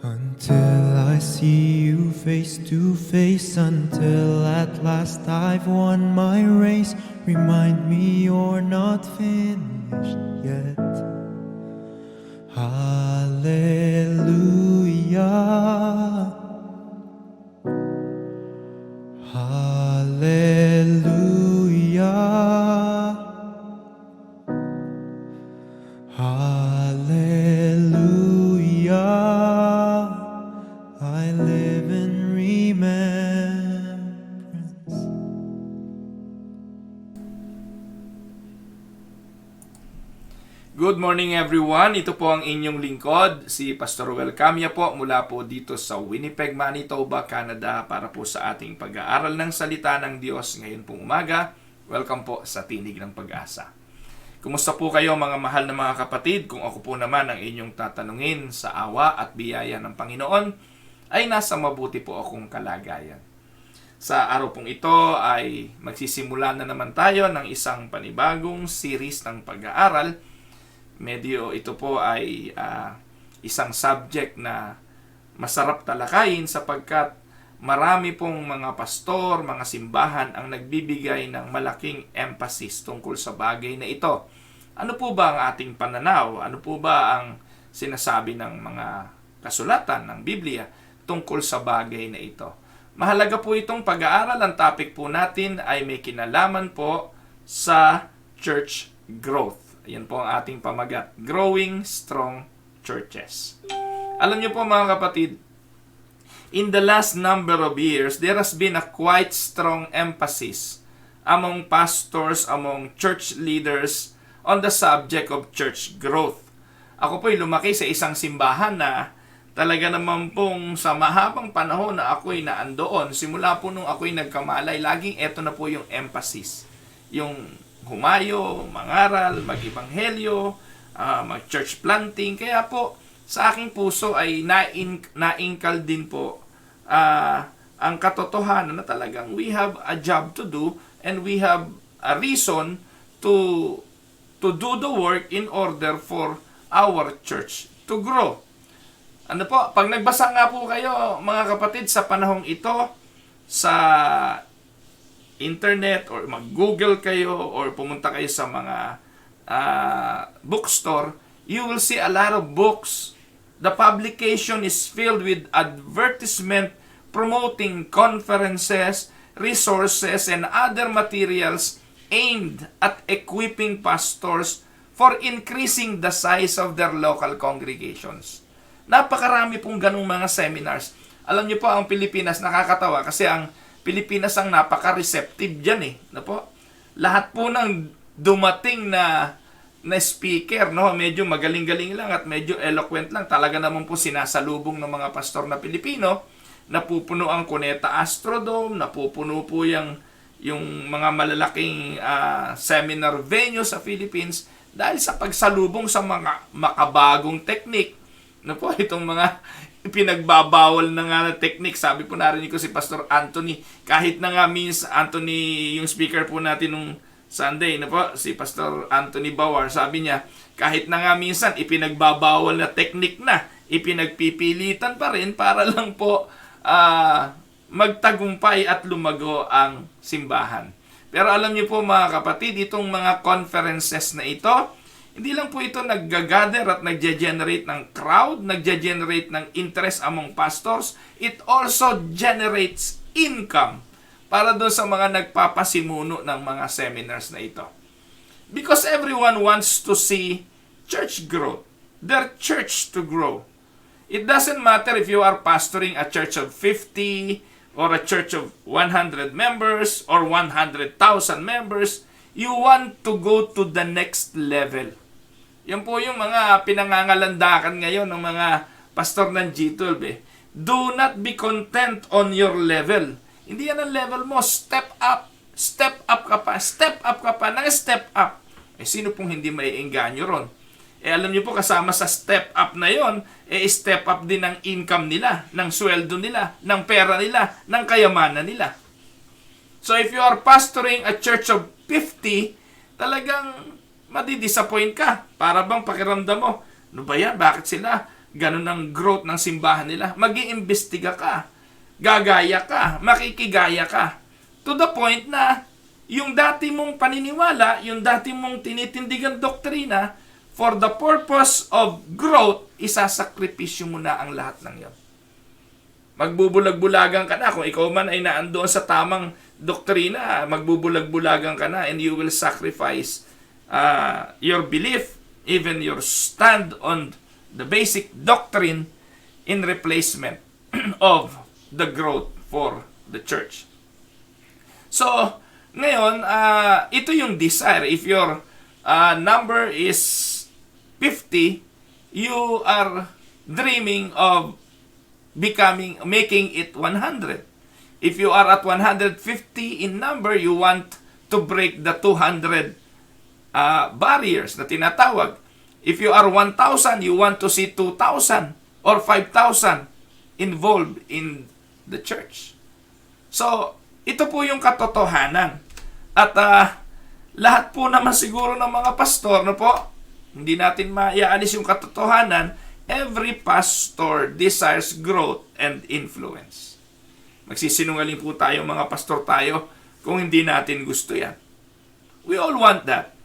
Until I see you face to face, until at last I've won my race. Remind me you're not finished yet. Hallelujah. Hallelujah. Hallelujah. I live in remembrance. Good morning everyone, ito po ang inyong lingkod, si Pastor Ruel Camia po mula po dito sa Winnipeg, Manitoba, Canada para po sa ating pag-aaral ng salita ng Diyos ngayon pong umaga. Welcome po sa Tinig ng Pag-asa. Kumusta po kayo mga mahal na mga kapatid? Kung ako po naman ang inyong tatanungin sa awa at biyaya ng Panginoon, ay nasa mabuti po akong kalagayan. Sa araw pong ito ay magsisimula na naman tayo ng isang panibagong series ng pag-aaral. Medyo ito po ay isang subject na masarap talakayin sapagkat marami pong mga pastor, mga simbahan ang nagbibigay ng malaking emphasis tungkol sa bagay na ito. Ano po ba ang ating pananaw? Ano po ba ang sinasabi ng mga kasulatan ng Biblia tungkol sa bagay na ito? Mahalaga po itong pag-aaral. Ang topic po natin ay may kinalaman po sa church growth. Yan po ang ating pamagat, Growing Strong Churches. Alam niyo po mga kapatid, in the last number of years, there has been a quite strong emphasis among pastors, among church leaders on the subject of church growth. Ako po'y lumaki sa isang simbahan na talaga naman pong sa mahabang panahon na ako'y naandoon, simula po nung ako'y nagkamalay, laging eto na po yung emphasis. Yung humayo, mangaral, mag-ibanghelyo, mag-church planting. Kaya po, sa aking puso ay naingkal din po ang katotohanan na talagang we have a job to do and we have a reason to do the work in order for our church to grow. Ano po, pag nagbasa nga po kayo mga kapatid sa panahong ito sa internet or mag-google kayo or pumunta kayo sa mga bookstore, you will see a lot of books. The publication is filled with advertisement promoting conferences, resources, and other materials aimed at equipping pastors for increasing the size of their local congregations. Napakarami pong ganung mga seminars. Alam niyo po, ang Pilipinas nakakatawa kasi ang Pilipinas ang napaka-receptive dyan eh. No po? Lahat po ng dumating na speaker, no, medyo magaling-galing lang at medyo eloquent lang. Talaga naman po sinasalubong ng mga pastor na Pilipino. Napupuno ang Cuneta Astrodome, napupuno po yung mga malalaking seminar venue sa Philippines dahil sa pagsalubong sa mga makabagong technique. No po, itong mga pinagbabawal na nga na technique. Sabi po narinig ko si Pastor Anthony, kahit na nga means Anthony, yung speaker po natin nung Sunday, na po, si Pastor Anthony Bawar, sabi niya, kahit na nga minsan ipinagbabawal na technique na, ipinagpipilitan pa rin para lang po magtagumpay at lumago ang simbahan. Pero alam niyo po mga kapatid, itong mga conferences na ito, hindi lang po ito nag-gather at nag-generate ng crowd, nag-generate ng interest among pastors. It also generates income para doon sa mga nagpapasimuno ng mga seminars na ito. Because everyone wants to see church growth, their church to grow. It doesn't matter if you are pastoring a church of 50 or a church of 100 members or 100,000 members. You want to go to the next level. Yan po yung mga pinangangalandakan ngayon ng mga pastor ng G12 eh. Do not be content on your level. Hindi yan ang level mo. Step up. Step up ka pa. Step up ka pa. Nang-step up. Eh sino pong hindi maiengganyo ron? Eh alam niyo po kasama sa step up na yon, eh step up din ng income nila, ng sweldo nila, ng pera nila, ng kayamanan nila. So if you are pastoring a church of 50, talagang madidisappoint ka. Para bang pakiramdam mo, ano ba yan? Bakit sila ganun ang growth ng simbahan nila. Mag-iimbestiga ka, gagaya ka, makikigaya ka. To the point na yung dati mong paniniwala, yung dati mong tinitindigan doktrina, for the purpose of growth, isasakripisyo mo na ang lahat ng yan. Magbubulag-bulagan ka na. Kung ikaw man ay naandoon sa tamang doktrina, magbubulag-bulagan ka na, and you will sacrifice your belief, even your stand on the basic doctrine in replacement of the growth for the church. So, ngayon, ito yung desire. If your number is 50, you are dreaming of making it 100. If you are at 150 in number, you want to break the 200 barriers na tinatawag. If you are 1,000, you want to see 2,000 or 5,000 involved in the church. So, ito po yung katotohanan. At lahat po naman siguro ng mga pastor, no po, hindi natin maialis yung katotohanan, every pastor desires growth and influence. Magsisinungaling po tayo, mga pastor tayo, kung hindi natin gusto yan. We all want that.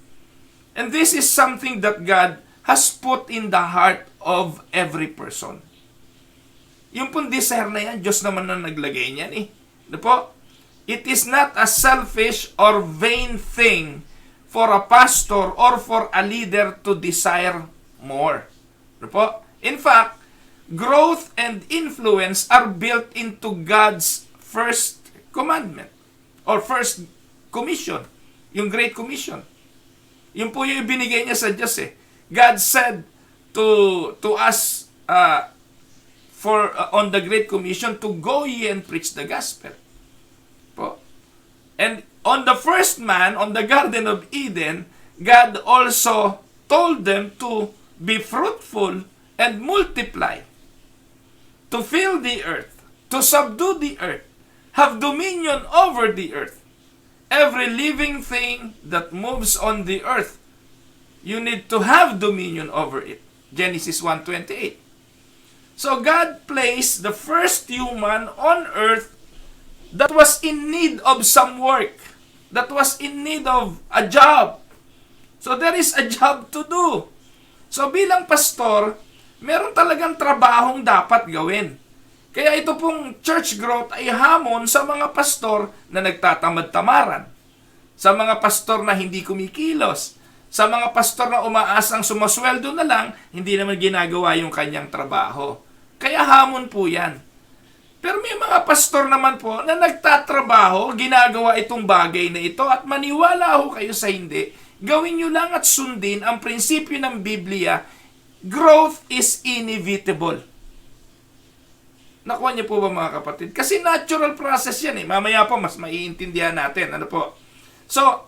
And this is something that God has put in the heart of every person. Yung pong desire na yan, Diyos naman na naglagay niyan eh. Ano po? It is not a selfish or vain thing for a pastor or for a leader to desire more. Ano po? In fact, growth and influence are built into God's first commandment or first commission, yung Great Commission. Yung po yung ibinigay niya sa Diyos eh. God said to us on the Great Commission to go ye and preach the gospel. Po. And on the first man, on the Garden of Eden, God also told them to be fruitful and multiply, to fill the earth, to subdue the earth, have dominion over the earth. Every living thing that moves on the earth, you need to have dominion over it. Genesis 1:28. So God placed the first human on earth that was in need of some work, that was in need of a job. So there is a job to do. So bilang pastor, meron talagang trabahong dapat gawin. Kaya ito pong church growth ay hamon sa mga pastor na nagtatamad-tamaran, sa mga pastor na hindi kumikilos, sa mga pastor na umaasang sumasweldo na lang, hindi naman ginagawa yung kanyang trabaho. Kaya hamon po yan. Pero may mga pastor naman po na nagtatrabaho, ginagawa itong bagay na ito, at maniwala ho kayo sa hindi, gawin nyo lang at sundin ang prinsipyo ng Biblia. Growth is inevitable. Nakuha niyo po ba, mga kapatid? Kasi natural process yan eh. Mamaya po mas maiintindihan natin. Ano po? So,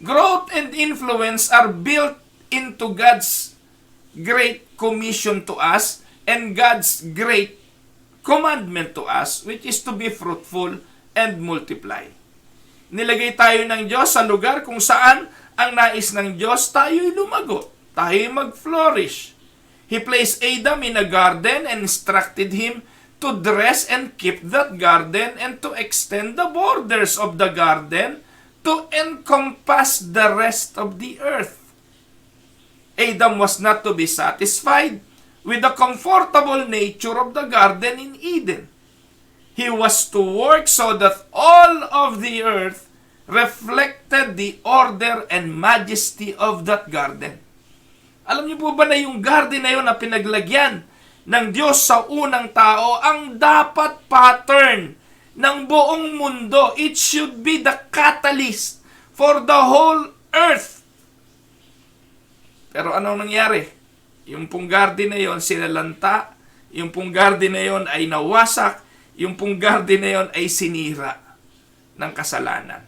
growth and influence are built into God's great commission to us and God's great commandment to us, which is to be fruitful and multiply. Nilagay tayo ng Diyos sa lugar kung saan ang nais ng Diyos tayo'y lumago, tayo'y mag-flourish. He placed Adam in a garden and instructed him to dress and keep that garden and to extend the borders of the garden to encompass the rest of the earth. Adam was not to be satisfied with the comfortable nature of the garden in Eden. He was to work so that all of the earth reflected the order and majesty of that garden. Alam niyo po ba na yung garden na yun na pinaglagyan ng Diyos sa unang tao ang dapat pattern ng buong mundo? It should be the catalyst for the whole earth. Pero anong nangyari? Yung pong garden na yun sinalanta, yung pong garden na yun ay nawasak, yung pong garden na yun ay sinira ng kasalanan.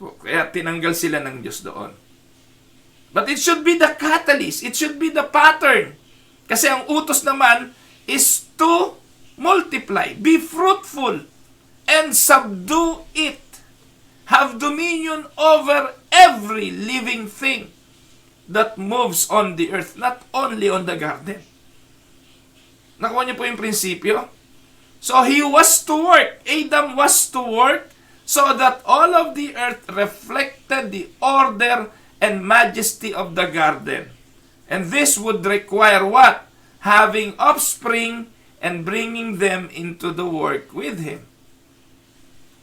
Kaya tinanggal sila ng Diyos doon. But it should be the catalyst. It should be the pattern. Kasi ang utos naman is to multiply, be fruitful, and subdue it. Have dominion over every living thing. that moves on the earth, not only on the garden. Nakuha niyo po yung prinsipyo? So he was to work. Adam was to work so that all of the earth reflected the order and majesty of the garden. And this would require what? Having offspring and bringing them into the work with him.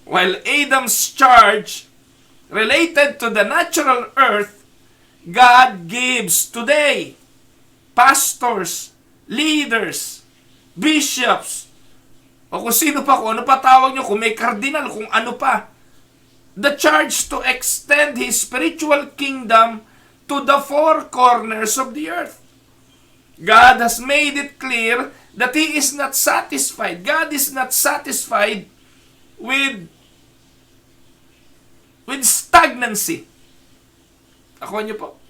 While Adam's charge related to the natural earth, God gives today pastors, leaders, bishops, o kung sino pa, kung ano pa tawag nyo, kung may cardinal, kung ano pa, the charge to extend His spiritual kingdom to the four corners of the earth. God has made it clear that He is not satisfied. God is not satisfied with stagnancy. Ako niyo po.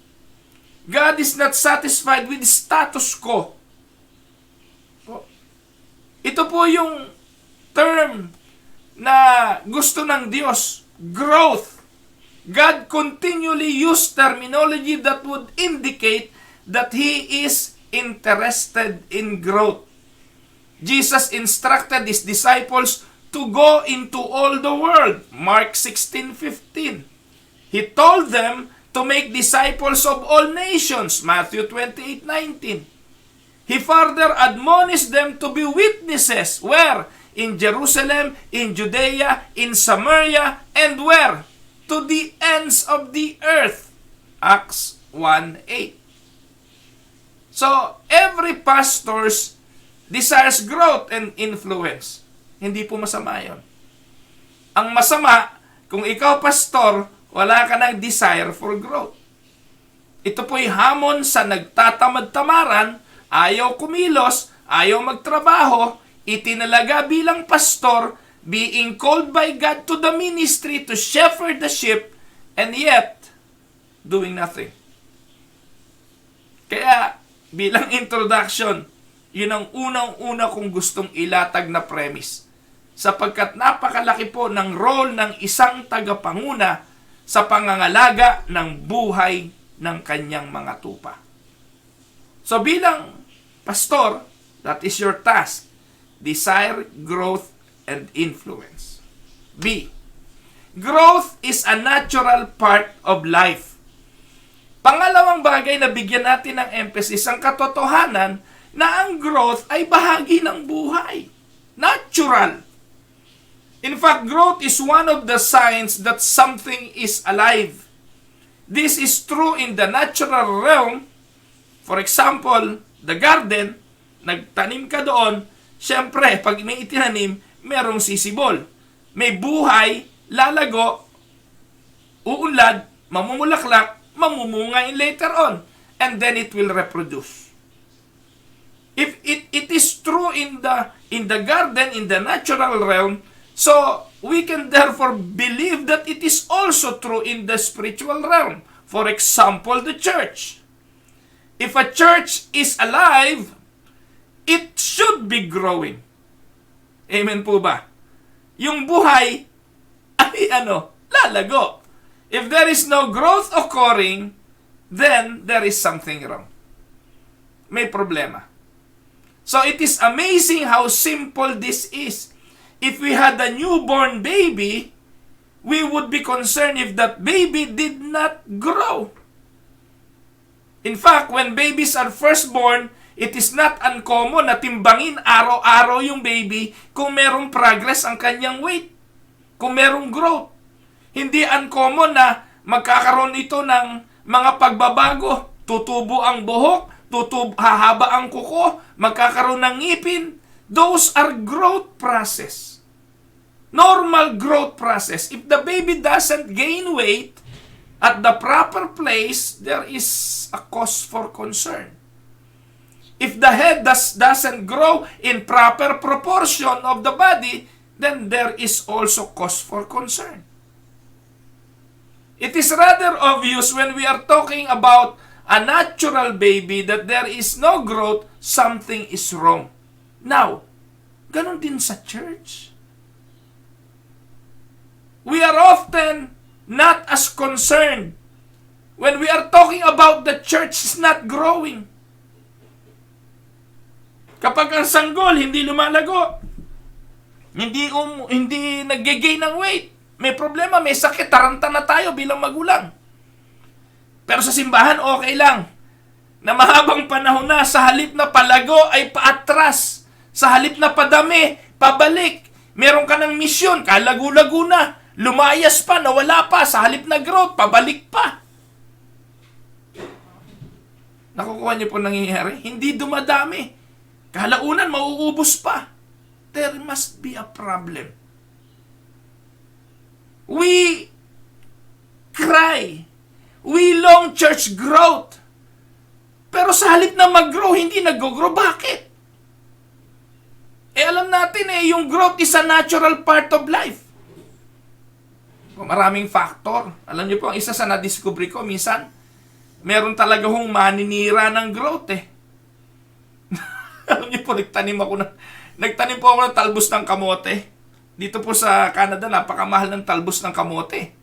God is not satisfied with status quo. Ito po yung term na gusto ng Diyos, growth. God continually used terminology that would indicate that He is interested in growth. Jesus instructed His disciples to go into all the world. Mark 16:15. He told them to make disciples of all nations. Matthew 28:19. He further admonished them to be witnesses. Where? In Jerusalem, in Judea, in Samaria, and where? To the ends of the earth. Acts 1:8. So, every pastor's desires growth and influence. Hindi po masama yun. Ang masama, kung ikaw pastor, wala ka ng desire for growth. Ito po'y hamon sa nagtatamad-tamaran, ayaw kumilos, ayaw magtrabaho, itinalaga bilang pastor, being called by God to the ministry to shepherd the sheep, and yet, doing nothing. Kaya, bilang introduction, yun ang unang-una kong gustong ilatag na premise. Sapagkat napakalaki po ng role ng isang tagapanguna sa pangangalaga ng buhay ng kanyang mga tupa. So bilang pastor, that is your task. Desire, growth, and influence. B. Growth is a natural part of life. Pangalawang bagay na bigyan natin ng emphasis ang katotohanan na ang growth ay bahagi ng buhay. Natural. In fact, growth is one of the signs that something is alive. This is true in the natural realm. For example, the garden, nagtanim ka doon, syempre, pag may itinanim, merong sisibol. May buhay, lalago, uunlad, mamumulaklak, mamumunga later on. And then it will reproduce. If it is true in the garden, in the natural realm, so we can therefore believe that it is also true in the spiritual realm. For example, the church. If a church is alive, it should be growing. Amen po ba? Yung buhay ay lalago. If there is no growth occurring, then there is something wrong. May problema. So it is amazing how simple this is. If we had a newborn baby, we would be concerned if that baby did not grow. In fact, when babies are first born, it is not uncommon na timbangin araw-araw yung baby kung merong progress ang kanyang weight, kung merong growth. Hindi uncommon na magkakaroon ito ng mga pagbabago, tutubo ang buhok, hahaba ang kuko, magkakaroon ng ngipin. Those are growth process. Normal growth process. If the baby doesn't gain weight at the proper place, there is a cause for concern. If the head doesn't grow in proper proportion of the body, then there is also cause for concern. It is rather obvious when we are talking about a natural baby that there is no growth, something is wrong. Now, ganon din sa church. We are often not as concerned When we are talking about the church is not growing. Kapag ang sanggol hindi lumalago, hindi nag-gain ng weight, may problema, may sakit, taranta na tayo bilang magulang. Pero sa simbahan, okay lang. Na mahabang panahon na, sa halip na palago ay paatras. Sa halip na padami, pabalik. Meron ka ng misyon, kalago-lago na. Lumayas pa, nawala pa. Sa halip na growth, pabalik pa. Nakukuha niyo po nangyayari? Hindi dumadami. Kalaunan, mauubos pa. There must be a problem. We cry. We long church growth. Pero sa halip na mag-grow, hindi nag-grow. Bakit? Alam natin yung growth is a natural part of life. Maraming factor. Alam niyo po, ang isa sa na-discover ko, minsan, meron talaga hong maninira ng growth Alam niyo po, nagtanim po ako ng talbos ng kamote. Dito po sa Canada, napakamahal ng talbos ng kamote.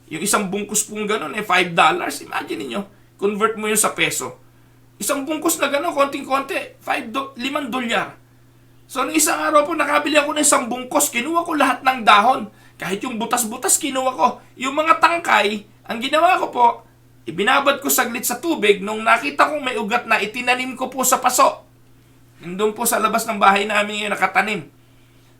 Yung isang bungkus pong ganun, $5. Imagine niyo, convert mo yun sa peso. Isang bungkus na ganun, konting-konti, $5. So, nung isang araw po, nakabili ako ng isang bungkus, kinuha ko lahat ng dahon. Kahit yung butas-butas, kinuha ko. Yung mga tangkay, ang ginawa ko po, ibinabad ko saglit sa tubig. Nung nakita kong may ugat na, itinanim ko po sa paso. Nandun po sa labas ng bahay namin yung nakatanim.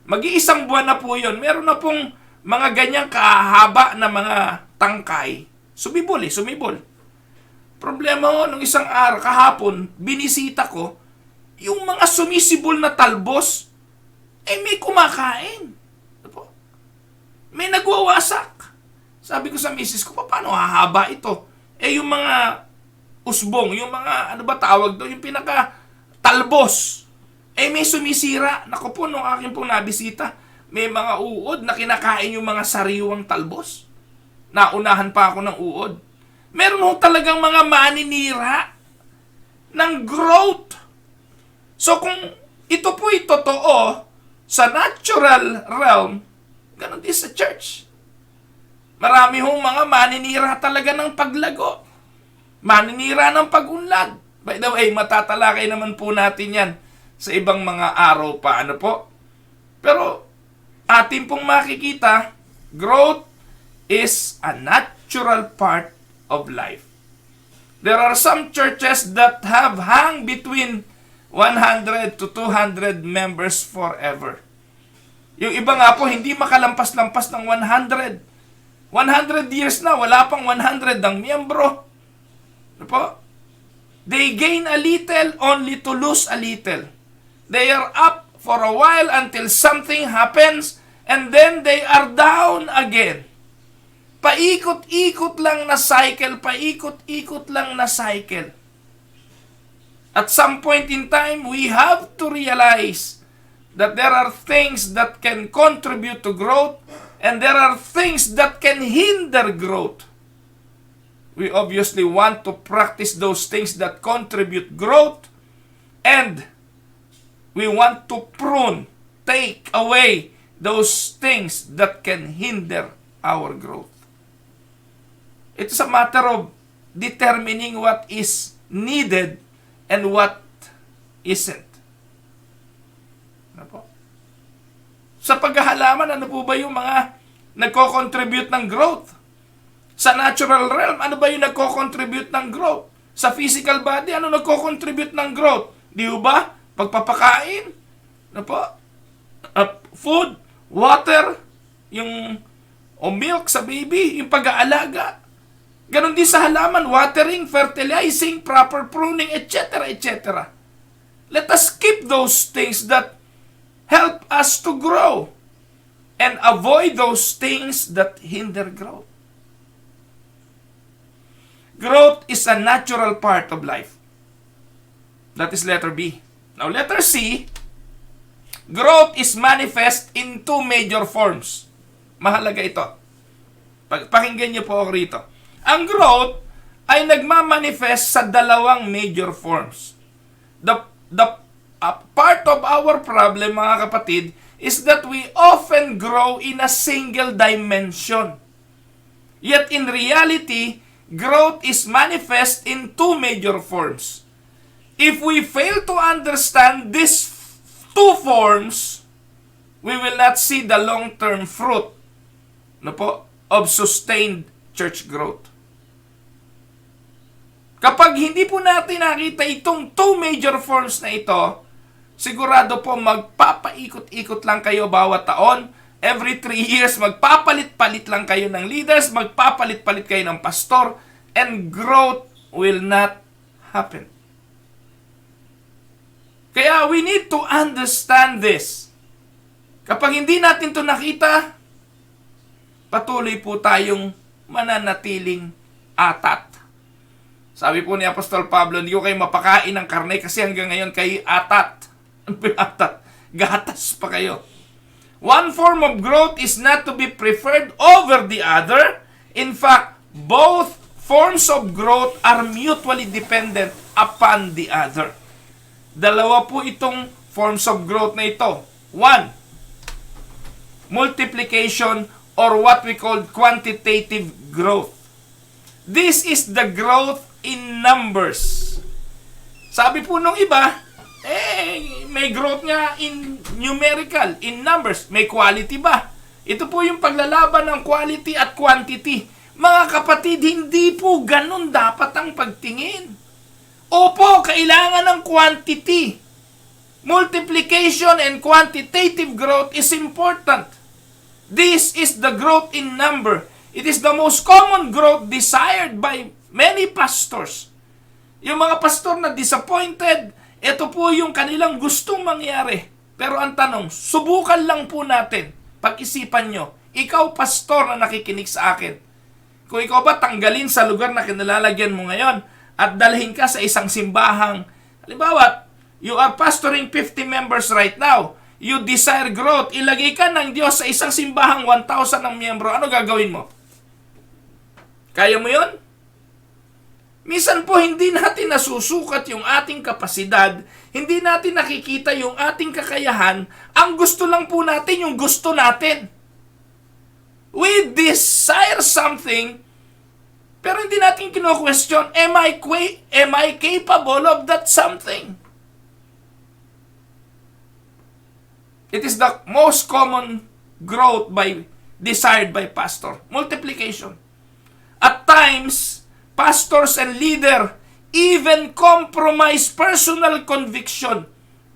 Mag-iisang buwan na po yun. Meron na pong mga ganyang kahaba na mga tangkay. Sumibol. Problema ko, nung isang araw, kahapon, binisita ko, yung mga sumisibol na talbos, may kumakain. May nagwawasak. Sabi ko sa misis ko, paano hahaba ito? Yung mga usbong, yung mga, tawag doon, yung pinaka-talbos, may sumisira. Naku po, nung aking pong nabisita, may mga uod na kinakain yung mga sariwang talbos. Naunahan pa ako ng uod. Meron ho talagang mga maninira ng growth. So kung ito po'y totoo sa natural realm, ganun din sa church. Marami hong mga maninira talaga ng paglago. Maninira ng pag-unlad. By the way, matatalakay naman po natin yan sa ibang mga araw pa. Pero atin pong makikita, growth is a natural part of life. There are some churches that have hung between 100 to 200 members forever. Yung iba nga po, hindi makalampas-lampas ng 100. 100 years na, wala pang 100 ang miyembro. They gain a little only to lose a little. They are up for a while until something happens and then they are down again. Paikot-ikot lang na cycle, At some point in time, we have to realize that there are things that can contribute to growth and there are things that can hinder growth. We obviously want to practice those things that contribute growth and we want to prune, take away those things that can hinder our growth. It's a matter of determining what is needed and what isn't. Sa paghahalaman, ano po ba yung mga nagko-contribute ng growth? Sa natural realm, ano ba yung nagko-contribute ng growth? Sa physical body, ano nagko-contribute ng growth? Di ba? Pagpapakain, food, water, yung milk sa baby, yung pag-aalaga. Ganon din sa halaman, watering, fertilizing, proper pruning, etc., etc. Let us keep those things that help us to grow and avoid those things that hinder growth. Growth is a natural part of life. That is letter B. Now, letter C, growth is manifest in two major forms. Mahalaga ito. Pakinggan niyo po ako rito. Ang growth ay nagmamanifest sa dalawang major forms. Part of our problem, mga kapatid, is that we often grow in a single dimension. Yet in reality, growth is manifest in two major forms. If we fail to understand these two forms, we will not see the long-term fruit of sustained church growth. Kapag hindi po natin nakita itong two major forms na ito, sigurado po magpapaikot-ikot lang kayo bawat taon. Every 3 years, magpapalit-palit lang kayo ng leaders, magpapalit-palit kayo ng pastor, and growth will not happen. Kaya we need to understand this. Kapag hindi natin ito nakita, patuloy po tayong mananatiling atat. Sabi po ni Apostol Pablo, hindi ko kayo mapakain ng karne kasi hanggang ngayon kayo atat. Ano po yung atat? Gatas pa kayo. One form of growth is not to be preferred over the other. In fact, both forms of growth are mutually dependent upon the other. Dalawa po itong forms of growth na ito. One, multiplication or what we call quantitative growth. This is the growth in numbers. Sabi po nung iba, may growth nga in numerical, in numbers. May quality ba? Ito po yung paglalaban ng quality at quantity. Mga kapatid, hindi po ganun dapat ang pagtingin. Opo, kailangan ng quantity. Multiplication and quantitative growth is important. This is the growth in number. It is the most common growth desired by many pastors. Yung mga pastor na disappointed, ito po yung kanilang gustong mangyari. Pero ang tanong, subukan lang po natin. Pag-isipan nyo, ikaw pastor na nakikinig sa akin, kung ikaw ba tanggalin sa lugar na kinalalagyan mo ngayon at dalhin ka sa isang simbahang, halimbawa, you are pastoring 50 members right now, you desire growth, ilagay ka ng Diyos sa isang simbahang 1,000 ng miyembro, ano gagawin mo? Kaya mo yun? Minsan po hindi natin nasusukat yung ating kapasidad, hindi natin nakikita yung ating kakayahan, ang gusto lang po natin yung gusto natin. We desire something, pero hindi natin kino-question, am I capable of that something? It is the most common growth desired by pastor. Multiplication. At times, pastors and leader even compromise personal conviction.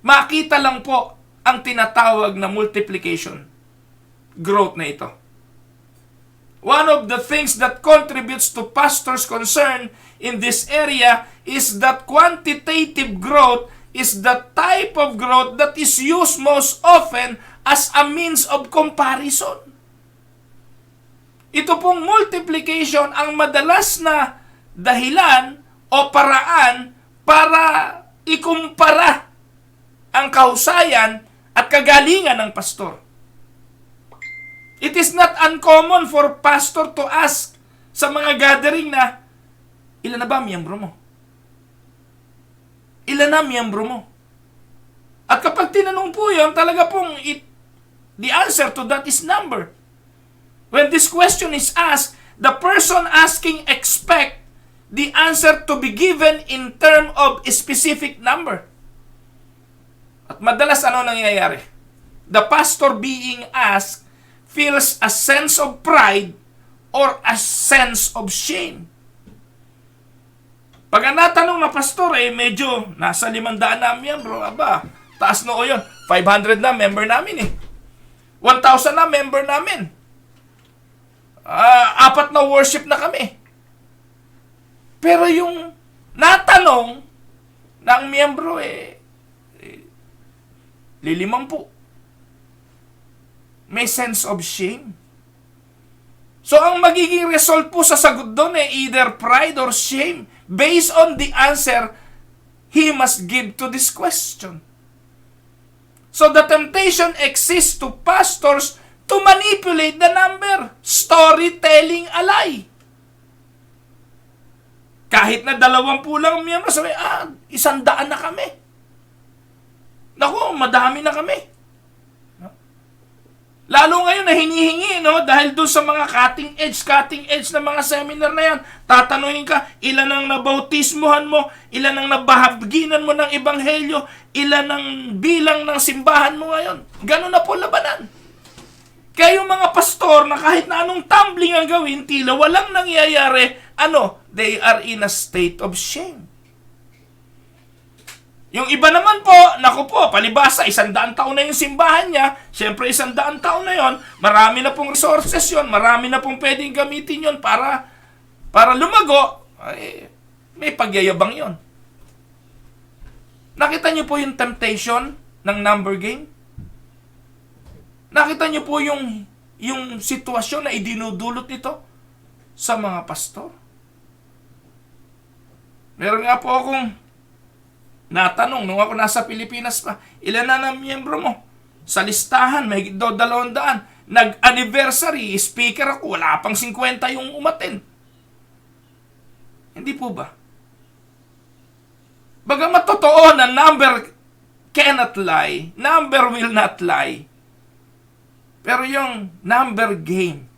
Makita lang po ang tinatawag na multiplication. Growth na ito. One of the things that contributes to pastors' concern in this area is that quantitative growth is the type of growth that is used most often as a means of comparison. Ito pong multiplication ang madalas na dahilan o paraan para ikumpara ang kahusayan at kagalingan ng pastor. It is not uncommon for pastor to ask sa mga gathering na, ilan na ba miyembro mo? Ilan na miyembro mo? At kapag tinanong po yun, talaga pong the answer to that is number. When this question is asked, the person asking expect the answer to be given in term of a specific number. At madalas ano nangyayari? The pastor being asked feels a sense of pride or a sense of shame. Pag ang natanong na pastor, medyo nasa 500 na miyembro, taas noo yun. 500 na member namin 1,000 na member namin. 4 na worship na kami. Pero yung natanong ng miyembro, 50. May sense of shame. So, ang magiging result po sa sagot doon either pride or shame based on the answer he must give to this question. So, the temptation exists to pastors to manipulate the number. Storytelling a lie. Kahit na 20 lang miyembro, sabi, 100 na kami. Naku, madami na kami. Lalo ngayon na hinihingi, no? Dahil doon sa mga cutting edge na mga seminar na yan, tatanungin ka, ilan ang nabautismuhan mo, ilan ang nabahaginan mo ng ebanghelyo, ilan ang bilang ng simbahan mo ngayon. Ganun na po labanan. Kaya yung mga pastor na kahit na anong tumbling ang gawin, tila walang nangyayari, they are in a state of shame. Yung iba naman po, naku po, palibasa, 100 taon na yung simbahan niya. Siyempre, 100 taon na yon, marami na pong resources yon, marami na pong pwedeng gamitin yon para lumago. Ay, may pagyayabang yon. Nakita niyo po yung temptation ng number game? Nakita niyo po yung sitwasyon na idinudulot nito sa mga pastor? Meron nga po akong natanong, nung ako nasa Pilipinas pa, ilan na ng miyembro mo? Sa listahan, may 200. Nag-anniversary, speaker ako, wala pang 50 yung umaten. Hindi po ba? Bagamat totoo na number cannot lie, number will not lie, pero yung number game,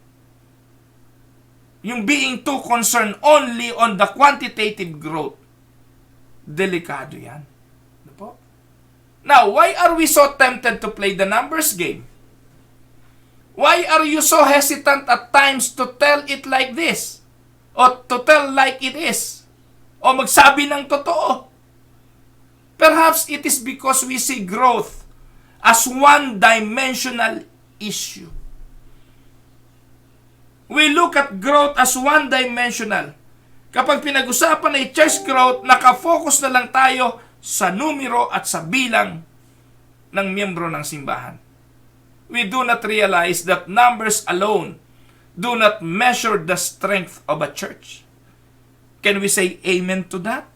yung being too concerned only on the quantitative growth, delikado yan. Ano po? Now, why are we so tempted to play the numbers game? Why are you so hesitant at times to tell it like this? O to tell like it is? O magsabi ng totoo? Perhaps it is because we see growth as one-dimensional issue. We look at growth as one-dimensional. Kapag pinag-usapan ay church growth, nakafocus na lang tayo sa numero at sa bilang ng miyembro ng simbahan. We do not realize that numbers alone do not measure the strength of a church. Can we say amen to that?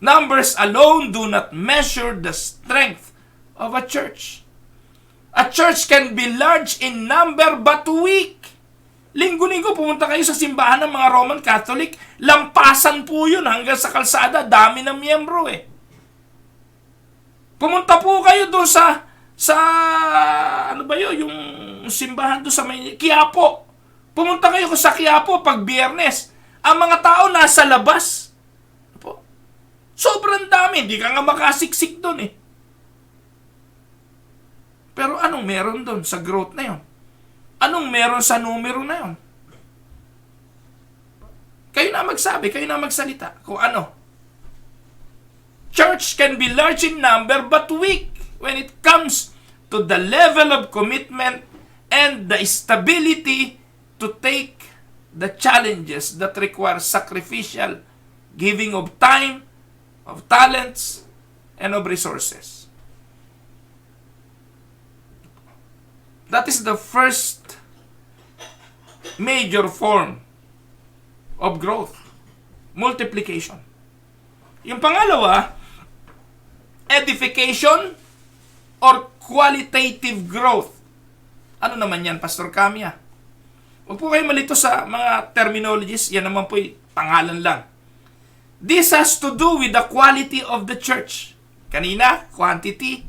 Numbers alone do not measure the strength of a church. A church can be large in number but weak. Linggo-linggo pumunta kayo sa simbahan ng mga Roman Catholic, lampasan po yun hanggang sa kalsada, dami ng miyembro eh. Pumunta po kayo doon sa yung simbahan doon sa Quiapo. Pumunta kayo sa Quiapo pag Biyernes, ang mga tao nasa labas. Po. Sobrang dami, hindi ka nga makasiksik doon eh. Pero anong meron doon sa growth na yun? Anong meron sa numero na yun? Kayo na magsabi, kayo na magsalita kung ano. Church can be large in number but weak when it comes to the level of commitment and the stability to take the challenges that require sacrificial giving of time, of talents, and of resources. That is the first major form of growth. Multiplication. Yung pangalawa, edification or qualitative growth. Ano naman yan, Pastor Camia? Huwag po kayo malito sa mga terminologies. Yan naman po pangalan lang. This has to do with the quality of the church. Kanina, quantity.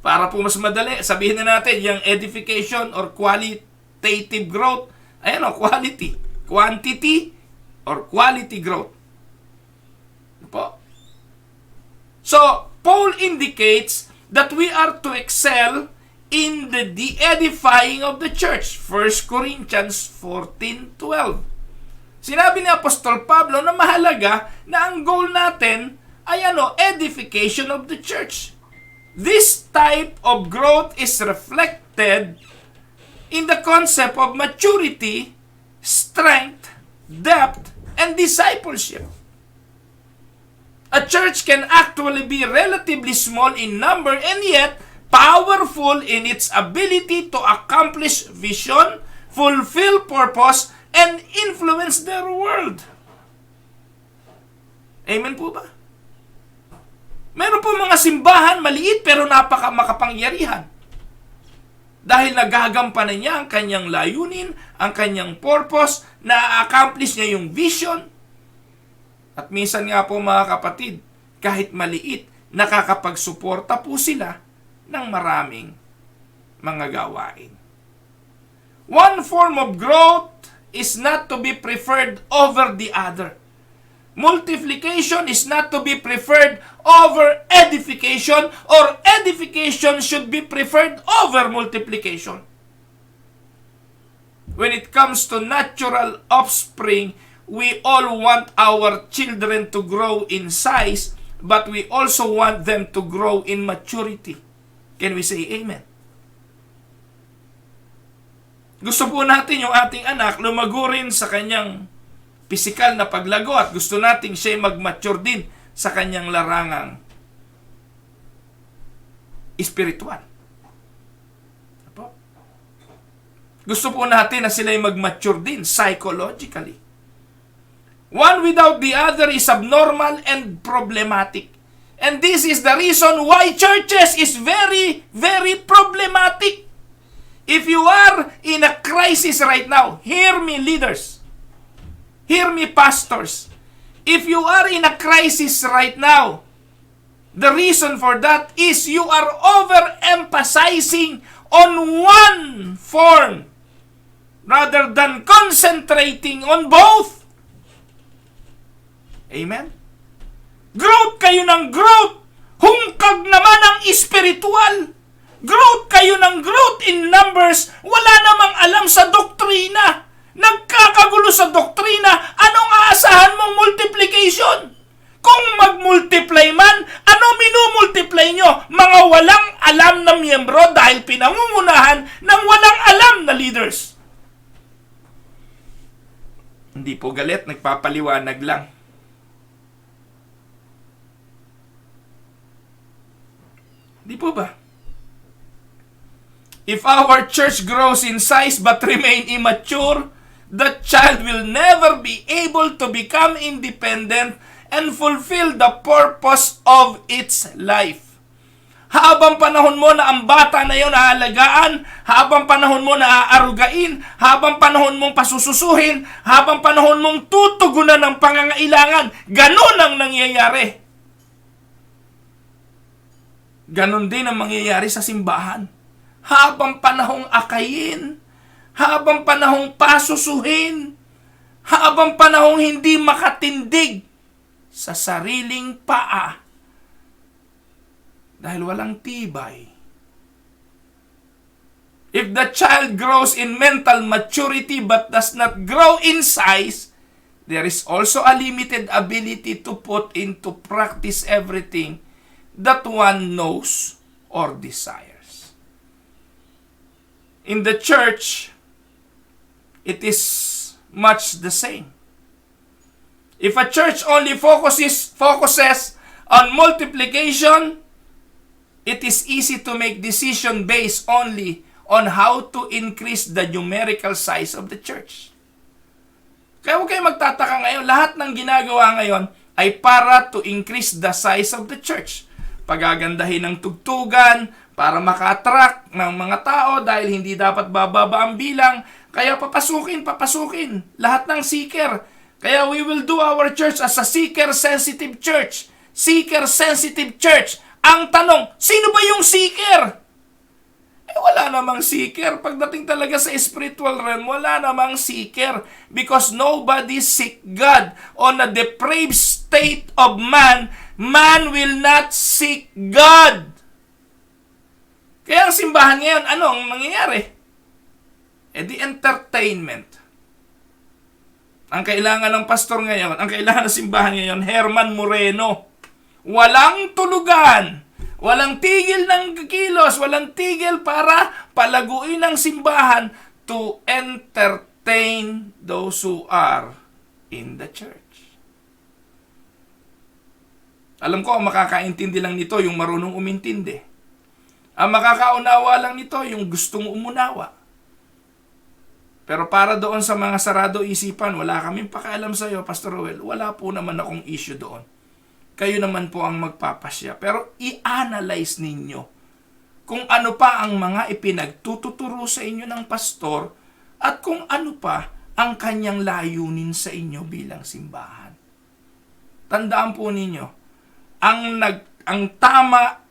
Para po mas madali, sabihin na natin, yung edification or qualitative growth, ayan o, quality. Quantity or quality growth. Po. So, Paul indicates that we are to excel in the edifying of the church. 1 Corinthians 14:12. Sinabi ni Apostol Pablo na mahalaga na ang goal natin ay edification of the church. This type of growth is reflected in the concept of maturity, strength, depth, and discipleship. A church can actually be relatively small in number and yet powerful in its ability to accomplish vision, fulfill purpose, and influence their world. Amen po ba? Meron po mga simbahan, maliit pero makapangyarihan. Dahil nagagampanan niya ang kanyang layunin, ang kanyang purpose, na-accomplish niya yung vision. At minsan nga po mga kapatid, kahit maliit, nakakapagsuporta po sila ng maraming mga gawain. One form of growth is not to be preferred over the other. Multiplication is not to be preferred over edification, or edification should be preferred over multiplication. When it comes to natural offspring, we all want our children to grow in size, but we also want them to grow in maturity. Can we say amen? Gusto po natin yung ating anak lumago rin sa kanyang pisikal na paglago, at gusto nating siya mag-mature din sa kanyang larangang espiritual. Apo? Gusto po natin na sila mag-mature din psychologically. One without the other is abnormal and problematic. And this is the reason why churches is very, very problematic. If you are in a crisis right now, hear me, leaders. Hear me, pastors. If you are in a crisis right now, the reason for that is you are overemphasizing on one form rather than concentrating on both. Amen? Growth kayo ng growth. Hungkag naman ang espiritual. Growth kayo ng growth in numbers. Wala namang alam sa doktrina. Nagkakagulo sa doktrina. Anong aasahan mong multiplication? Kung mag-multiply man, ano minumultiply nyo? Mga walang alam na miyembro dahil pinangungunahan ng walang alam na leaders. Hindi po galit, nagpapaliwanag lang. Di po ba? If our church grows in size but remain immature, the child will never be able to become independent and fulfill the purpose of its life. Habang panahon mo na ang bata na yon aalagaan, habang panahon mo na aarugain, habang panahon mong pasususuhin, habang panahon mong tutugunan ng pangangailangan, ganun ang nangyayari. Ganon din ang mangyayari sa simbahan. Habang panahong akayin, habang panahong pasusuhin, habang panahong hindi makatindig sa sariling paa dahil walang tibay. If the child grows in mental maturity but does not grow in size, there is also a limited ability to put into practice everything that one knows or desires. In the church, it is much the same. If a church only focuses on multiplication, it is easy to make decision based only on how to increase the numerical size of the church. Kaya huwag kayo magtataka ngayon, lahat ng ginagawa ngayon ay para to increase the size of the church. Pagagandahin ng tugtugan, para maka-attract ng mga tao dahil hindi dapat bababa ang bilang. Kaya papasukin. Lahat ng seeker. Kaya we will do our church as a seeker-sensitive church. Seeker-sensitive church. Ang tanong, sino ba yung seeker? Wala namang seeker. Pagdating talaga sa spiritual realm, wala namang seeker. Because nobody seek God. On a depraved state of man, man will not seek God. Kaya ang simbahan ngayon, ano ang nangyayari? The entertainment. Ang kailangan ng pastor ngayon, ang kailangan ng simbahan ngayon, Herman Moreno. Walang tulugan. Walang tigil ng kilos. Walang tigil para palaguin ang simbahan to entertain those who are in the church. Alam ko, makakaintindi lang nito yung marunong umintindi. Ang makakaunawa lang nito, yung gustong umunawa. Pero para doon sa mga sarado isipan, wala kaming pakialam sa iyo, Pastor Roel. Wala po naman akong issue doon. Kayo naman po ang magpapasya. Pero i-analyze ninyo kung ano pa ang mga ipinagtututuro sa inyo ng pastor at kung ano pa ang kanyang layunin sa inyo bilang simbahan. Tandaan po ninyo, ang tama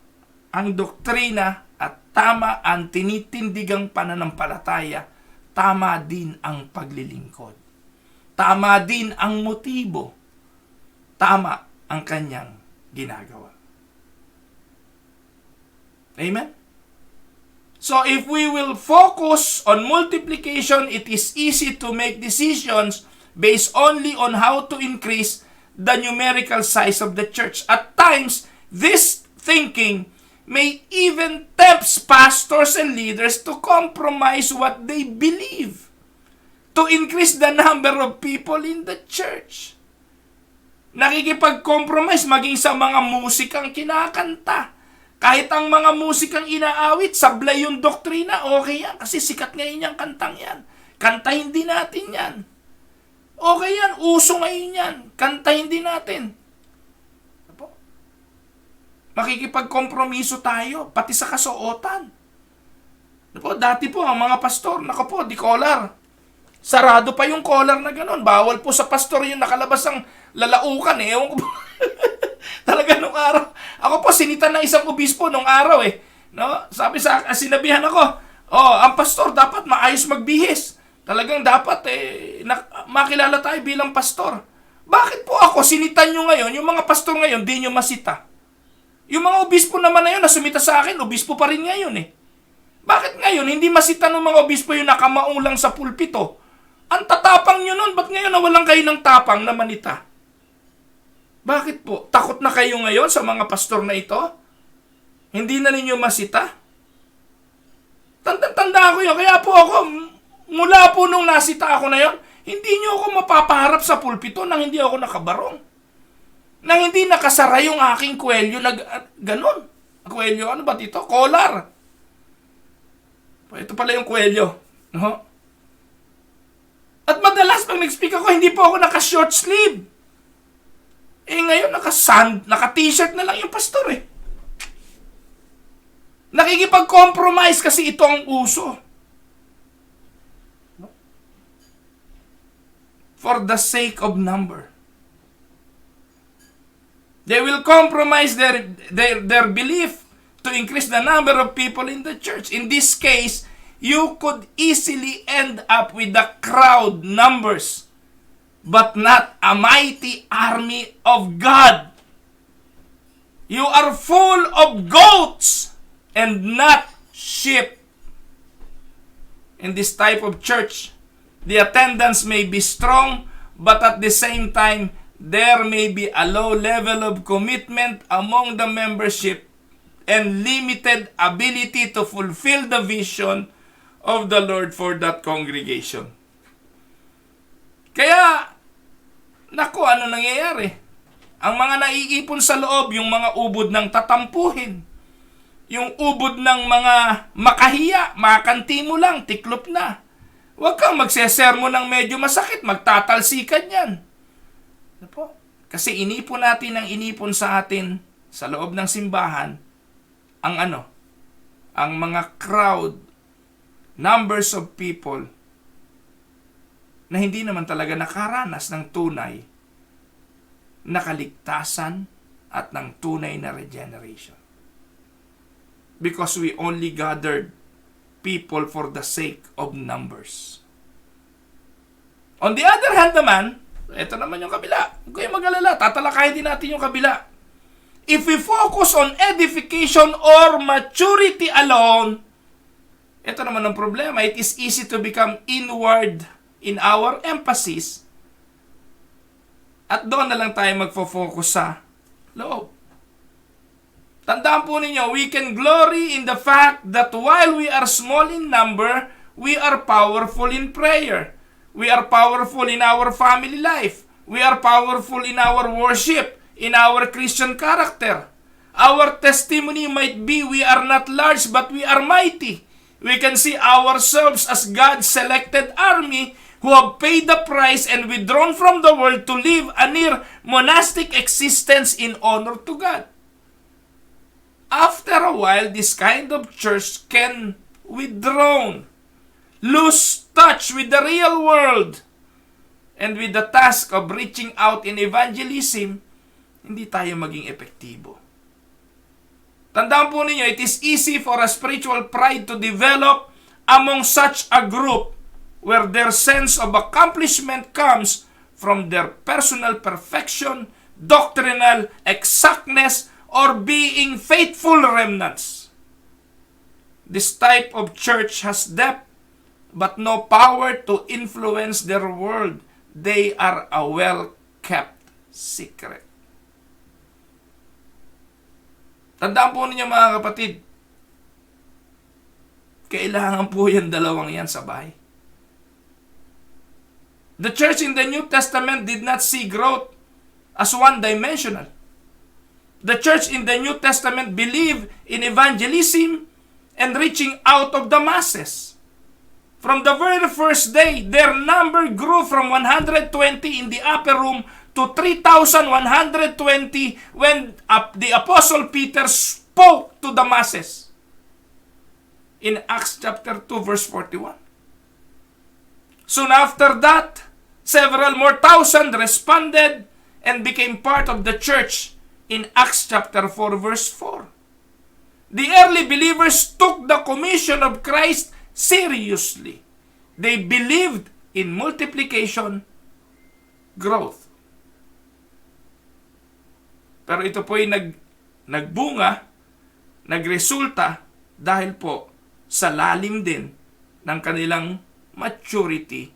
ang doktrina at tama ang tinitindigang pananampalataya tama din ang paglilingkod. Tama din ang motibo. Tama ang kanyang ginagawa. Amen? So if we will focus on multiplication, it is easy to make decisions based only on how to increase the numerical size of the church. At times, this thinking may even tempt pastors and leaders to compromise what they believe to increase the number of people in the church. Nakikipag-compromise maging sa mga musikang kinakanta. Kahit ang mga musikang inaawit, sablay yung doktrina, okay yan. Kasi sikat ngayon yung kantang yan. Kantahin din natin yan. Okay yan, uso ngayon yan. Kantahin din natin. Makikipag-kompromiso tayo, pati sa kasuotan. Dati po, ang mga pastor, di collar. Sarado pa yung collar na gano'n. Bawal po sa pastor yung nakalabas ang lalaukan eh. Ewan ko po. Talaga nung araw. Ako po, sinitan ng isang obispo nung araw eh. No? Sinabihan ako, ang pastor dapat maayos magbihis. Talagang dapat makilala tayo bilang pastor. Bakit po ako, sinitan nyo ngayon, yung mga pastor ngayon, di nyo masita? Yung mga obispo naman na yun, na sumita sa akin, obispo pa rin ngayon eh. Bakit ngayon, hindi masita ng mga obispo yung nakamaong lang sa pulpito? Ang tatapang nyo nun, ba't ngayon nawalan kayo ng tapang na manita? Bakit po? Takot na kayo ngayon sa mga pastor na ito? Hindi na ninyo masita? Tanda ko yun. Kaya po ako, mula po nung nasita ako na yun, hindi nyo ako mapapaharap sa pulpito nang hindi ako nakabarong. Nang hindi nakasara yung aking kwelyo na ganon. Kwelyo, ano ba dito? Collar. Ito pala yung kwelyo. No? At madalas pag nag-speak ako, hindi po ako naka-short sleeve. Ngayon, naka-t-shirt na lang yung pastor eh. Nakikipag-compromise kasi ito ang uso. For the sake of number. They will compromise their belief to increase the number of people in the church. In this case, you could easily end up with the crowd numbers, but not a mighty army of God. You are full of goats and not sheep. In this type of church, the attendance may be strong, but at the same time, there may be a low level of commitment among the membership and limited ability to fulfill the vision of the Lord for that congregation. Kaya, ano nangyayari? Ang mga naiipon sa loob, yung mga ubod ng tatampuhin, yung ubod ng mga makahiya, makanti mo lang, tiklop na. Huwag kang magsesermo ng medyo masakit, magtatalsikan yan. Kasi inipon natin ang inipon sa atin sa loob ng simbahan, ang mga crowd, numbers of people na hindi naman talaga nakaranas ng tunay na kaligtasan at ng tunay na regeneration. Because we only gathered people for the sake of numbers. On the other hand naman, ito naman yung kabila. Huwag kayong mag-alala, tatalakayin din natin yung kabila. If we focus on edification or maturity alone, ito naman ang problema. It is easy to become inward in our emphasis. At doon na lang tayo magfo-focus sa loob. Tandaan po ninyo, we can glory in the fact that while we are small in number, we are powerful in prayer. We are powerful in our family life. We are powerful in our worship, in our Christian character. Our testimony might be we are not large but we are mighty. We can see ourselves as God's selected army who have paid the price and withdrawn from the world to live a near monastic existence in honor to God. After a while, this kind of church can withdraw, lose touch with the real world, and with the task of reaching out in evangelism, hindi tayo maging epektibo. Tandaan po ninyo, it is easy for a spiritual pride to develop among such a group where their sense of accomplishment comes from their personal perfection, doctrinal exactness, or being faithful remnants. This type of church has depth, but no power to influence their world. They are a well-kept secret. Tandaan po ninyo mga kapatid, kailangan po yung dalawang yan sabay. The church in the New Testament did not see growth as one-dimensional. The church in the New Testament believed in evangelism and reaching out of the masses. From the very first day, their number grew from 120 in the upper room to 3,120 when the Apostle Peter spoke to the masses. In Acts chapter 2 verse 41. Soon after that, several more thousand responded and became part of the church in Acts chapter 4 verse 4. The early believers took the commission of Christ seriously. They believed in multiplication, growth. Pero ito po'y nagbunga, nagresulta dahil po sa lalim din ng kanilang maturity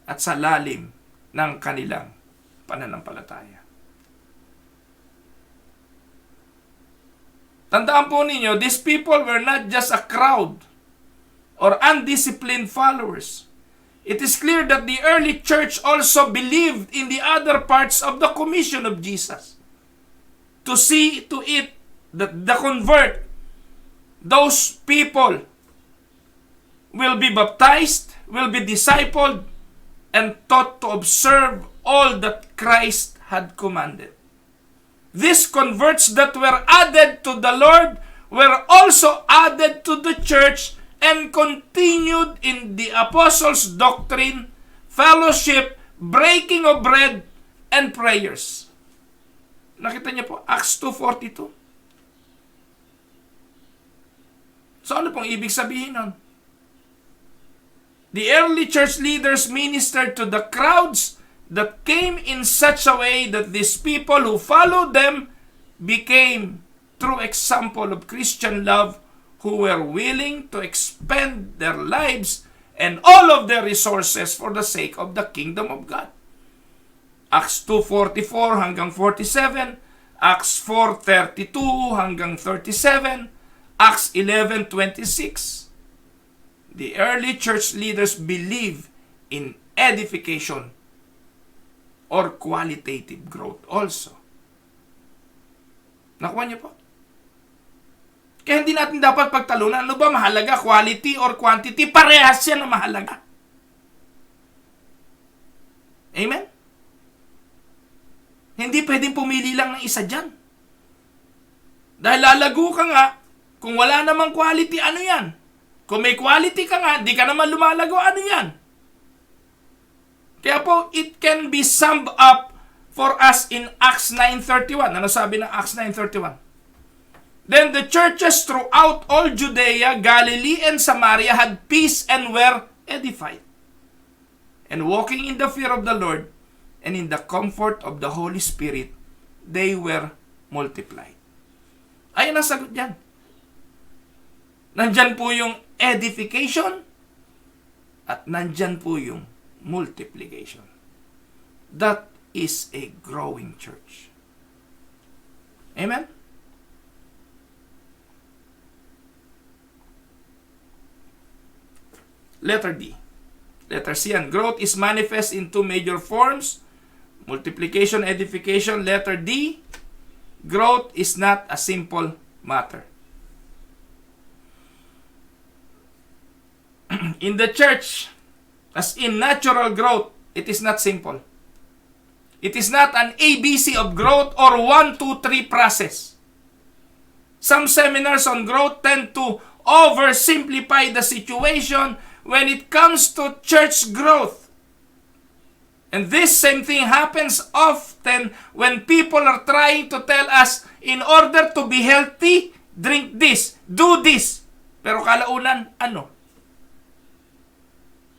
at sa lalim ng kanilang pananampalataya. Tandaan po ninyo, these people were not just a crowd or undisciplined followers. It is clear that the early church also believed in the other parts of the commission of Jesus. To see to it that the convert, those people will be baptized, will be discipled, and taught to observe all that Christ had commanded. These converts that were added to the Lord were also added to the church and continued in the apostles' doctrine, fellowship, breaking of bread, and prayers. Nakita niyo po, Acts 2:42. So ano pong ibig sabihin nun? The early church leaders ministered to the crowds that came in such a way that these people who followed them became true example of Christian love, who were willing to expend their lives and all of their resources for the sake of the kingdom of God. Acts 2:44 hanggang 47, Acts 4:32 hanggang 37, Acts 11:26. The early church leaders believe in edification or qualitative growth also. Nakuha niyo po? Kaya hindi natin dapat pagtalunan, ano ba mahalaga, quality or quantity? Parehas yan ang mahalaga. Amen? Hindi pwedeng pumili lang ng isa dyan. Dahil lalago ka nga, kung wala namang quality, ano yan? Kung may quality ka nga, di ka naman lumalago, ano yan? Kaya po, it can be summed up for us in Acts 9:31. Ano sabi ng Acts 9:31? Then the churches throughout all Judea, Galilee, and Samaria had peace and were edified. And walking in the fear of the Lord and in the comfort of the Holy Spirit, they were multiplied. Ayun ang sagot dyan. Nandyan po yung edification at nandyan po yung multiplication. That is a growing church. Amen? Letter D. Letter C. And growth is manifest in two major forms: multiplication, edification. Letter D. Growth is not a simple matter. In the church, as in natural growth, it is not simple. It is not an ABC of growth or 1, 2, 3 process. Some seminars on growth tend to oversimplify the situation when it comes to church growth. And this same thing happens often when people are trying to tell us, in order to be healthy, drink this, do this. Pero kalaunan, ano?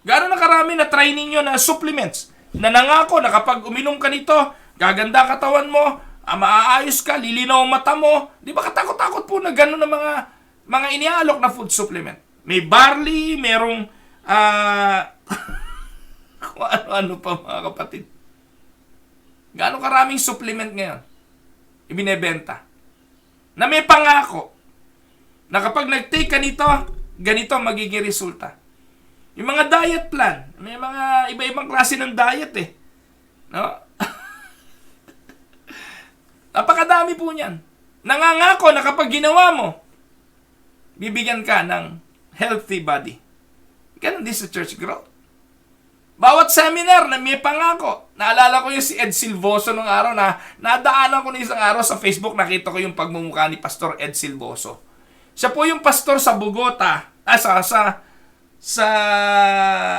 Gaano na karami na try ninyo na supplements na nangako na kapag uminom ka nito, gaganda katawan mo, maaayos ka, lilinaw ang mata mo. Di ba katakot-takot po na gano'n na mga iniaalok na food supplement? May barley, merong kung ano-ano pa mga kapatid. Gaano karaming supplement ngayon ibinebenta na may pangako na kapag nag-take ka nito, ganito ang magiging resulta. Yung mga diet plan, may mga iba-ibang klase ng diet eh. No? Napakadami po niyan. Nangangako na kapag ginawa mo, bibigyan ka ng healthy body. Ganun din sa church growth. Bawat seminar na may pangako. Naalala ko yung si Ed Silvoso nung araw na nadaanan ko na isang araw sa Facebook, nakita ko yung pagmumukha ni Pastor Ed Silvoso. Siya po yung pastor sa Bogota, sa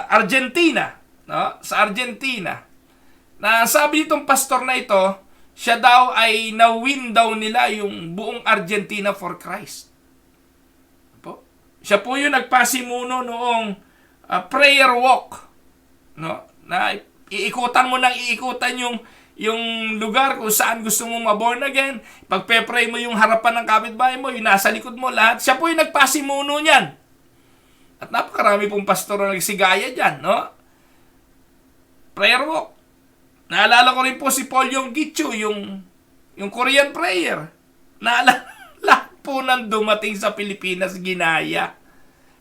Argentina, no? Sa Argentina. Na sabi nitong pastor na ito, siya daw ay na-win daw nila yung buong Argentina for Christ. Po? Siya po yung nagpasimuno noong prayer walk, no? Na iikutan mo nang iikutan yung lugar kung saan gusto mong ma-born again. Pagpe-pray mo yung harapan ng kapitbahay mo, yung nasa likod mo, lahat. Siya po yung nagpasimuno niyan. At napakarami pong pastor na nagsigaya dyan, no? Prayer walk. Naalala ko rin po si Paul Yonggi-Chu, yung Korean prayer. Naalala lahat po nang dumating sa Pilipinas, ginaya.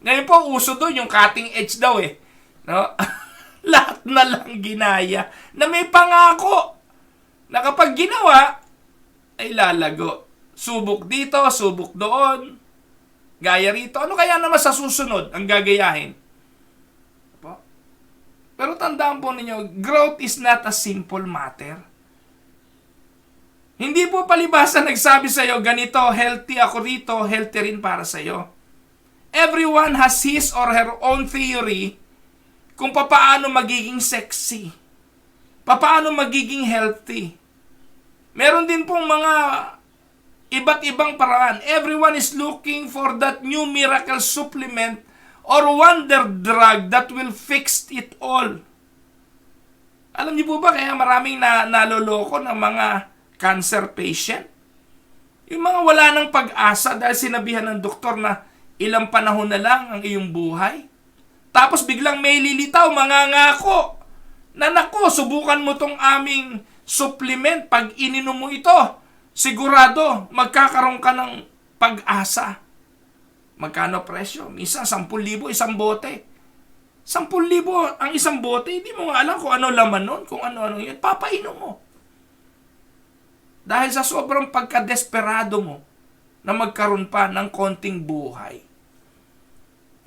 Ngayon po, uso doon yung cutting edge daw eh. No? Lahat na lang ginaya na may pangako na kapag ginawa ay lalago. Subok dito, subok doon, gaya rito. Ano kaya naman sa susunod ang gagayahin? Pero tandaan po ninyo, growth is not a simple matter. Hindi po palibasa nagsabi sa iyo, ganito, healthy ako rito, healthy rin para sa iyo. Everyone has his or her own theory kung paano magiging sexy, paano magiging healthy. Meron din pong mga iba't ibang paraan. Everyone is looking for that new miracle supplement or wonder drug that will fix it all. Alam niyo po ba kaya maraming naloloko ng mga cancer patient? Yung mga wala ng pag-asa dahil sinabihan ng doktor na ilang panahon na lang ang iyong buhay. Tapos biglang may lilitaw, mangangako na nako, subukan mo tong aming supplement. Pag ininom mo ito, sigurado magkakaroon ka ng pag-asa. Magkano presyo? Minsan 10,000 isang bote. 10,000 ang isang bote, hindi mo nga alam kung ano laman nun, kung ano-ano yun. Papainom mo. Dahil sa sobrang pagka-desperado mo na magkaroon pa ng konting buhay.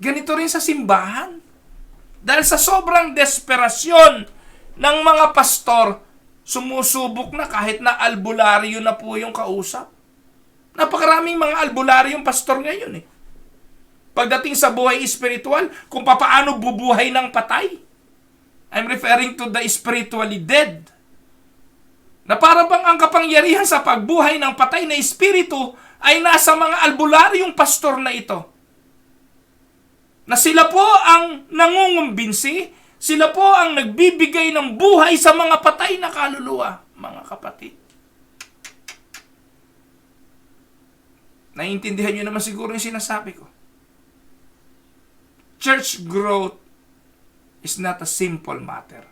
Ganito rin sa simbahan. Dahil sa sobrang desperasyon ng mga pastor, sumusubok na kahit na albularyo na po yung kausap. Napakaraming mga albularyong pastor ngayon eh. Pagdating sa buhay espiritual, kung paano bubuhay ng patay. I'm referring to the spiritually dead. Na para bang ang kapangyarihan sa pagbuhay ng patay na espiritu ay nasa mga albularyong pastor na ito. Na sila po ang nangungumbinsi, sila po ang nagbibigay ng buhay sa mga patay na kaluluwa, mga kapatid. Naiintindihan nyo naman siguro yung sinasabi ko. Church growth is not a simple matter.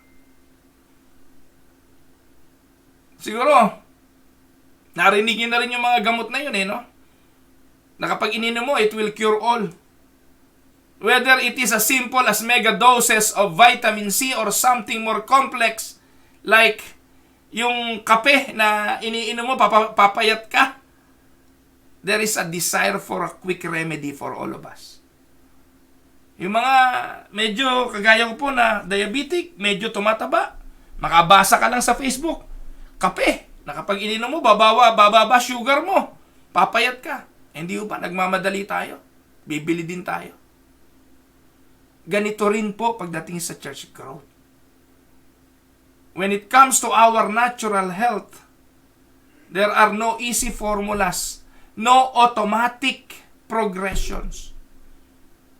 Siguro, narinig nyo na rin yung mga gamot na yun no? Na kapag ininom mo, it will cure all. Whether it is as simple as mega doses of vitamin C or something more complex like yung kape na iniinom mo, papayat ka, there is a desire for a quick remedy for all of us. Yung mga medyo kagaya ko po na diabetic, medyo tumataba, makabasa ka lang sa Facebook, kape, na kapag ininom mo, bababa sugar mo, papayat ka. Hindi ba, nagmamadali tayo, bibili din tayo. Ganito rin po pagdating sa church growth. When it comes to our natural health, there are no easy formulas, no automatic progressions.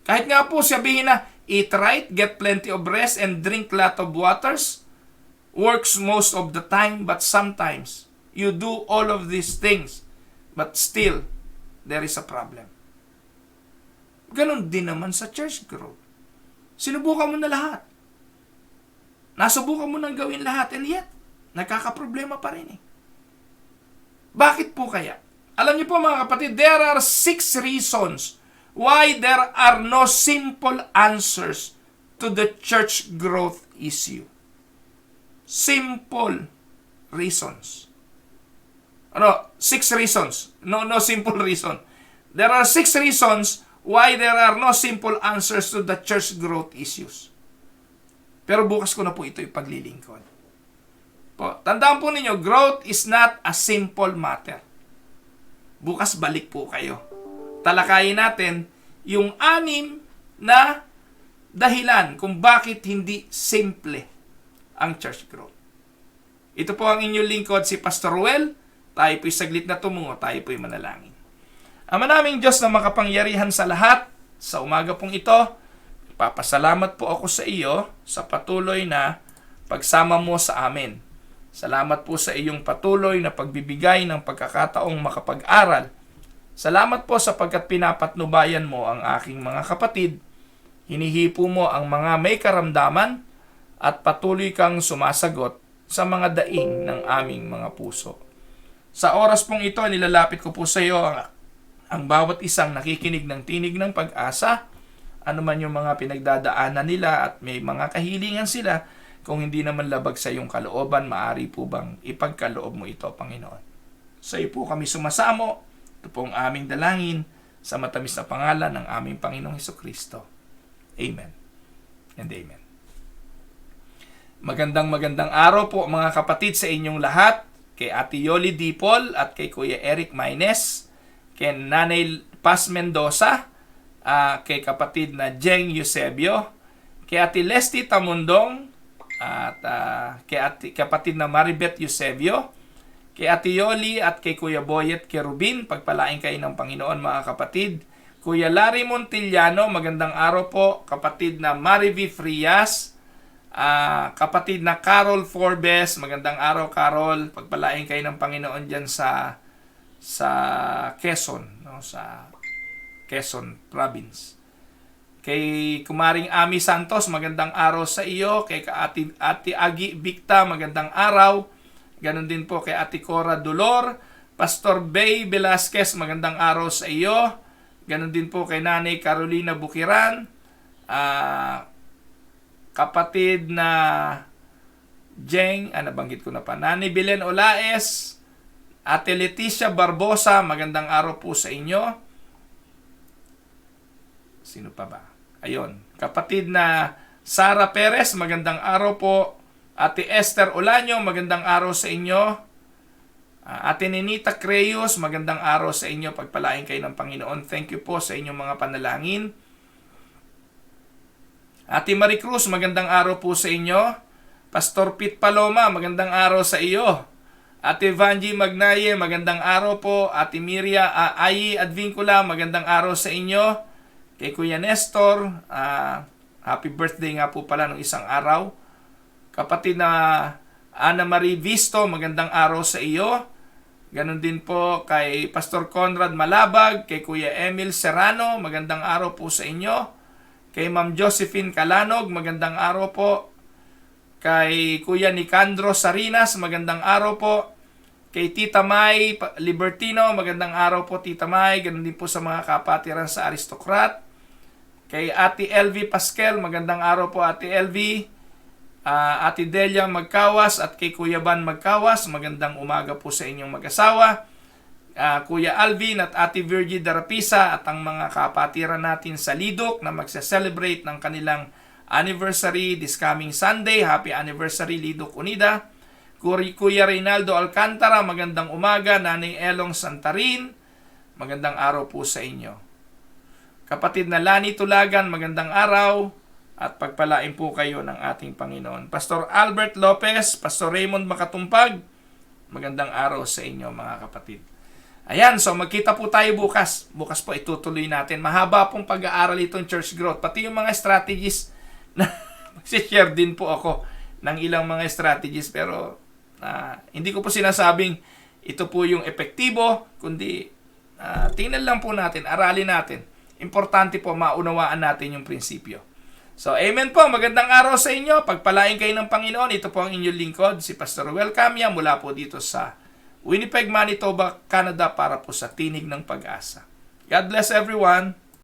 Kahit nga po sabihin na eat right, get plenty of rest, and drink lot of waters, works most of the time, but sometimes you do all of these things, but still, there is a problem. Ganon din naman sa church growth. Sinubukan mo na lahat. Nasubukan mo nang gawin lahat, and yet, nagkakaproblema pa rin eh. Bakit po kaya? Alam niyo po mga kapatid, there are 6 reasons why there are no simple answers to the church growth issue. Simple reasons. 6 reasons. No simple reason. There are 6 reasons why there are no simple answers to the church growth issues. Pero bukas ko na po ito ipaglilingkod. Tandaan po ninyo, growth is not a simple matter. Bukas balik po kayo. Talakayin natin yung 6 na dahilan kung bakit hindi simple ang church growth. Ito po ang inyong lingkod, si Pastor Ruel. Tayo po'y saglit na tumungo, tayo po'y manalangin. Ama naming Diyos na makapangyarihan sa lahat, sa umaga pong ito, papasalamat po ako sa iyo sa patuloy na pagsama mo sa amin. Salamat po sa iyong patuloy na pagbibigay ng pagkakataong makapag-aral. Salamat po sapagkat pinapatnubayan mo ang aking mga kapatid. Hinihipo mo ang mga may karamdaman at patuloy kang sumasagot sa mga daing ng aming mga puso. Sa oras pong ito, nilalapit ko po sa iyo ang bawat isang nakikinig ng tinig ng pag-asa, anuman yung mga pinagdadaanan nila at may mga kahilingan sila. Kung hindi naman labag sa iyong kalooban, maaari po bang ipagkaloob mo ito, Panginoon? Sa iyo po kami sumasamo. Ito po ang aming dalangin sa matamis na pangalan ng aming Panginoong Hesukristo. Amen and amen. Magandang araw po mga kapatid sa inyong lahat. Kay Ate Yoli Dipol at kay Kuya Eric Maines, kay Nanay Paz Mendoza, kay kapatid na Jeng Eusebio, kay Ate Leslie Tamundong, at kay kapatid na Maribeth Eusebio, kay Ate Yoli at kay Kuya Boyet Kerubin, pagpalain kayo ng Panginoon mga kapatid. Kuya Larry Montillano, magandang araw po. Kapatid na Marivi Frias, kapatid na Carol Forbes, magandang araw Carol. Pagpalain kayo ng Panginoon dyan sa Quezon, no? Sa Quezon Province. Kay Kumaring Ami Santos, magandang araw sa iyo. Kay Ate Agi Bicta, magandang araw. Ganon din po kay Ate Cora Dolor. Pastor Bay Velasquez, magandang araw sa iyo. Ganon din po kay Nanay Carolina Bukiran. Kapatid na Jeng, nabanggit ko na pa. Nanay Belen Olaes. Ate Leticia Barbosa, magandang araw po sa inyo. Sino pa ba? Ayun. Kapatid na Sara Perez, magandang araw po. Ate Esther Olanyo, magandang araw sa inyo. Ate Ninita Creyos, magandang araw sa inyo. Pagpalain kayo ng Panginoon. Thank you po sa inyong mga panalangin. Ate Marie Cruz, magandang araw po sa inyo. Pastor Pete Paloma, magandang araw sa iyo. Ate Vanji Magnaye, magandang araw po. Ate Miria Ayi Advincula, magandang araw sa inyo. Kay Kuya Nestor, happy birthday nga po pala nung isang araw. Kapatid na Ana Marie Visto, magandang araw sa iyo. Ganon din po kay Pastor Conrad Malabag, kay Kuya Emil Serrano, magandang araw po sa inyo. Kay Ma'am Josephine Calanog, magandang araw po. Kay Kuya Nicandro Sarinas, magandang araw po. Kay Tita May Libertino, magandang araw po Tita May. Ganon din po sa mga kapatiran sa Aristocrat. Kay Ate LV Pascal, magandang araw po Ate LV. Ate Delia Magkawas at kay Kuya Ban Magkawas, magandang umaga po sa inyong mag-asawa. Kuya Alvin at Ate Virgie Darapisa at ang mga kapatiran natin sa Lidok na magse-celebrate ng kanilang anniversary this coming Sunday. Happy anniversary Lidok Unida. Kuya Reynaldo Alcantara, magandang umaga. Nanay Elong Santarin, magandang araw po sa inyo. Kapatid na Lani Tulagan, magandang araw at pagpalain po kayo ng ating Panginoon. Pastor Albert Lopez, Pastor Raymond Makatumpag, magandang araw sa inyo mga kapatid. Ayan, so magkita po tayo bukas. Bukas po itutuloy natin. Mahaba pong pag-aaral itong church growth. Pati yung mga strategies na mag-share din po ako ng ilang mga strategies. Pero hindi ko po sinasabing ito po yung epektibo, kundi tingnan lang po natin, aralin natin. Importante po maunawaan natin yung prinsipyo. So, amen po. Magandang araw sa inyo. Pagpalain kayo ng Panginoon. Ito po ang inyong lingkod, si Pastor Ruel Camia, mula po dito sa Winnipeg, Manitoba, Canada, para po sa Tinig ng Pag-asa. God bless everyone.